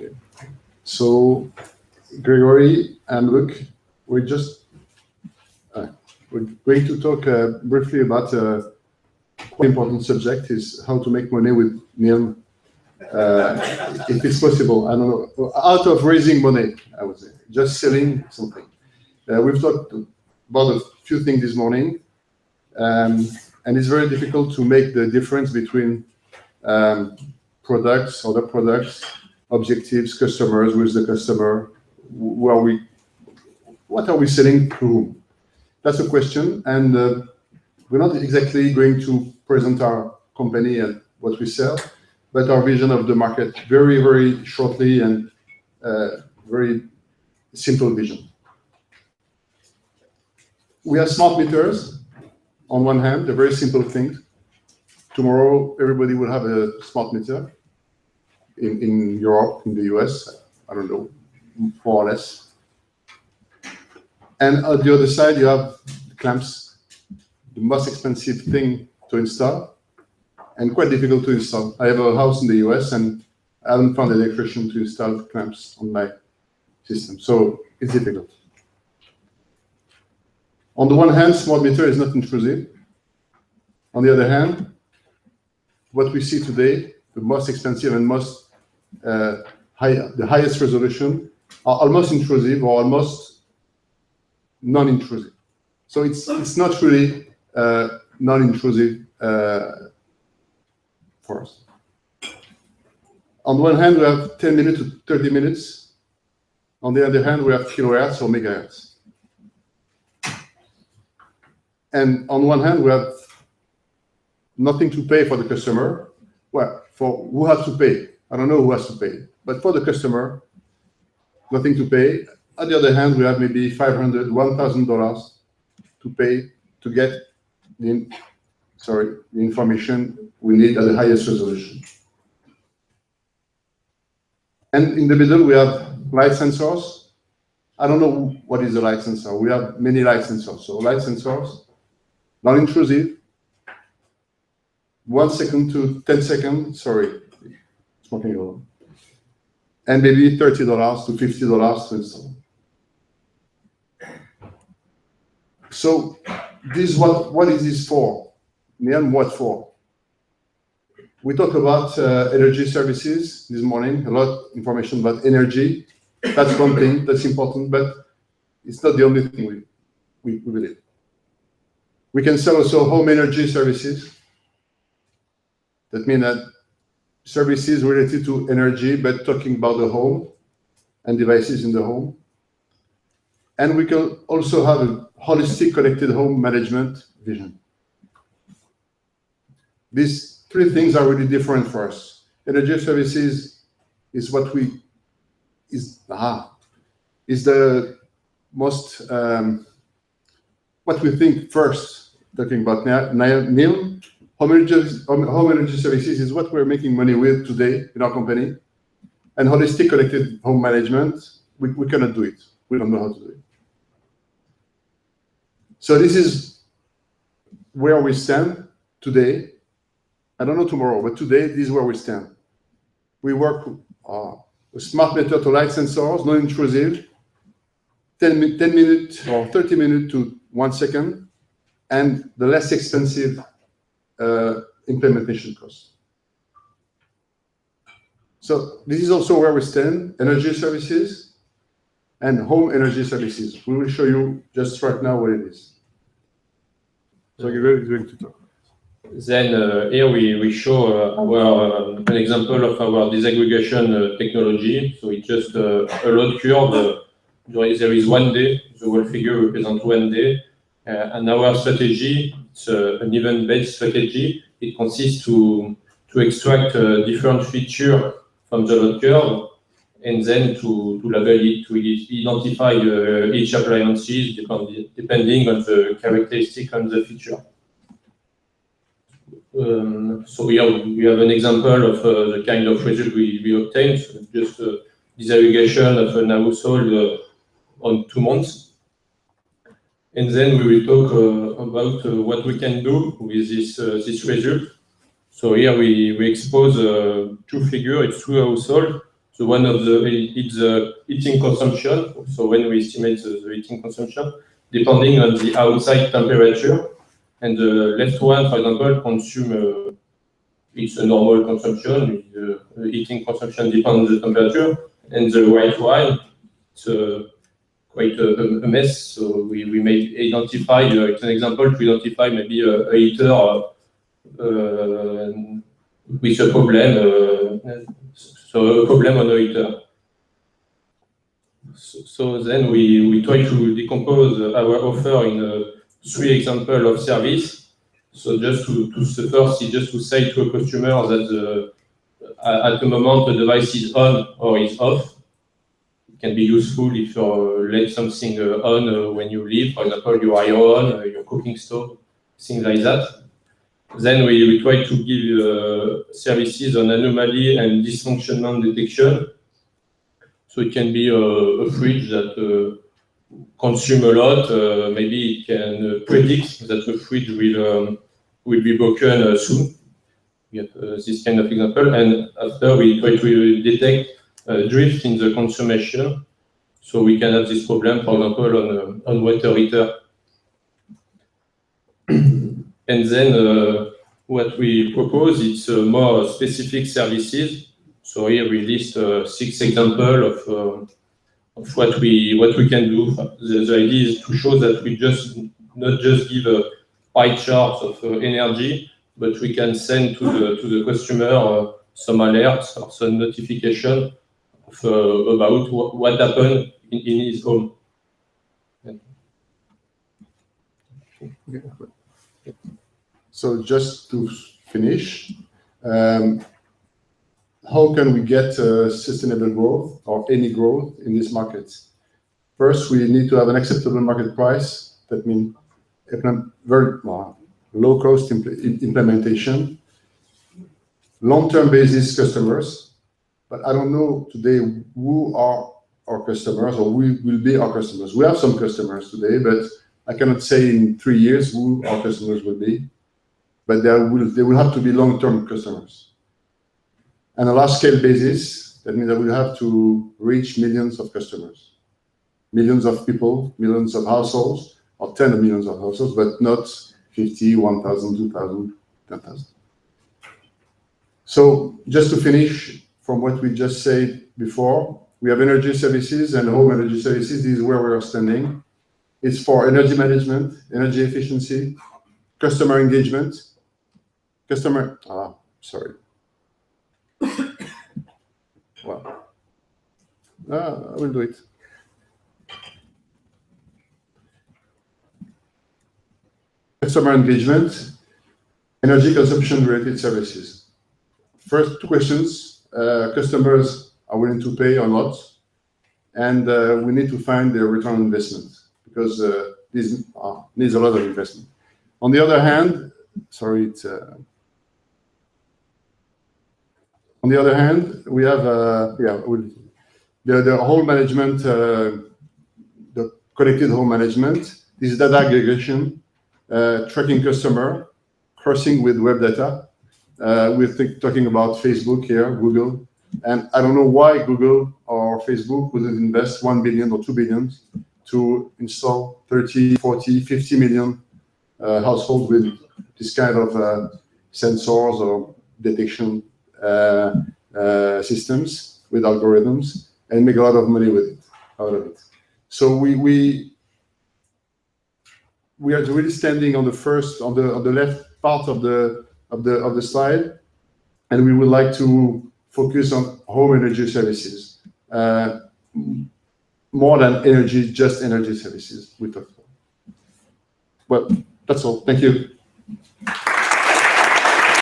Okay. So, Gregory and Luc, we're going to talk briefly about a quite important subject, is how to make money with NILM, if it's possible. I don't know, out of raising money, I would say, just selling something. We've talked about a few things this morning, and it's very difficult to make the difference between products, other products, objectives, customers, who is the customer, what are we selling to whom? That's a question, and we're not exactly going to present our company and what we sell, but our vision of the market very, very shortly, and very simple vision. We have smart meters on one hand, a very simple thing. Tomorrow, everybody will have a smart meter in Europe, in the US, I don't know, more or less. And on the other side, you have the clamps, the most expensive thing to install, and quite difficult to install. I have a house in the US, and I haven't found an electrician to install clamps on my system, so it's difficult. On the one hand, smart meter is not intrusive. On the other hand, what we see today, the most expensive and most the highest resolution, are almost intrusive or almost non-intrusive. So it's not really non-intrusive for us. On the one hand, we have 10 minutes to 30 minutes. On the other hand, we have kilohertz or megahertz. And on one hand, we have nothing to pay for the customer. Well, for who has to pay? I don't know who has to pay. But for the customer, nothing to pay. On the other hand, we have maybe $500, $1,000 to pay to get the information we need at the highest resolution. And in the middle, we have light sensors. I don't know what is a light sensor. We have many light sensors. So light sensors, non-intrusive, 1 second to 10 seconds, sorry, smoking alone. And maybe $30 to $50 to install. So this what is this for? NIALM, what for? We talked about energy services this morning, a lot of information about energy. That's one thing, that's important, but it's not the only thing we believe. We can sell also home energy services. That means that services related to energy, but talking about the home and devices in the home. And we can also have a holistic connected home management vision. These three things are really different for us. Energy services is what is the most what we think first. Talking about NILM, home energy services is what we're making money with today in our company, and holistic connected home management, we cannot do it. We don't know how to do it. So this is where we stand today. I don't know tomorrow, but today, this is where we stand. We work with smart meter to light sensors, non-intrusive, 10 minutes or 30 minutes to 1 second, and the less expensive implementation cost. So this is also where we stand, energy services and home energy services. We will show you just right now what it is. So you're going to talk. Then here we show an example of our disaggregation technology. So it's just a load curve. There is 1 day. The whole figure represents 1 day. And our strategy, it's an event-based strategy. It consists to extract different features from the load curve, and then to label it, to identify each appliances depending on the characteristic and the feature. So here we have an example of the kind of result we obtained. So just disaggregation of an household on 2 months. And then we will talk about what we can do with this result. So here we expose 2 figures, it's 2 households. So one of the it's the heating consumption. So when we estimate the heating consumption, depending on the outside temperature, and the left one, for example, consume it's a normal consumption. The heating consumption depends on the temperature, and the right one, it's quite a mess. So we may identify. It's an example to identify maybe a heater with a problem. So a problem on the heater. So then we try to decompose our offer in 3 examples of service. So just first, just to say to a customer that at the moment the device is on or is off. It can be useful if you let something on when you leave, for example, your iron, your cooking stove, things like that. Then we try to give services on anomaly and dysfunction detection. So it can be a fridge that consumes a lot. Maybe it can predict that the fridge will be broken soon. We have this kind of example. And after we try to detect drift in the consumption. So we can have this problem, for example, on water heater. And then what we propose is more specific services. So here we list 6 examples of what we can do. The idea is to show that we not just give a pie chart of energy, but we can send to the customer some alerts or some notification about what happened in his home. So just to finish, how can we get sustainable growth or any growth in this market? First, we need to have an acceptable market price. That means very low cost implementation, long-term basis customers. But I don't know today who are our customers or who will be our customers. We have some customers today, but I cannot say in 3 years who our customers will be. But they will have to be long-term customers. And a large-scale basis, that means that we have to reach millions of customers, millions of people, millions of households, or 10 millions of households, but not 50, 1,000, 2,000, 10,000. So just to finish from what we just said before, we have energy services and home energy services. This is where we are standing. It's for energy management, energy efficiency, customer engagement, sorry. Well, I will do it. Customer engagement, energy consumption related services. First 2 questions, customers are willing to pay or not, and we need to find their return on investment because this needs a lot of investment. On the other hand, we have the whole management, the connected home management. This is data aggregation, tracking customer, crossing with web data. We're talking about Facebook here, Google. And I don't know why Google or Facebook wouldn't invest 1 billion or 2 billion to install 30, 40, 50 million households with this kind of sensors or detection systems with algorithms and make a lot of money with it, out of it. So we are really standing on the left part of the slide, and we would like to focus on home energy services more than just energy services. We talked about. Well, that's all. Thank you.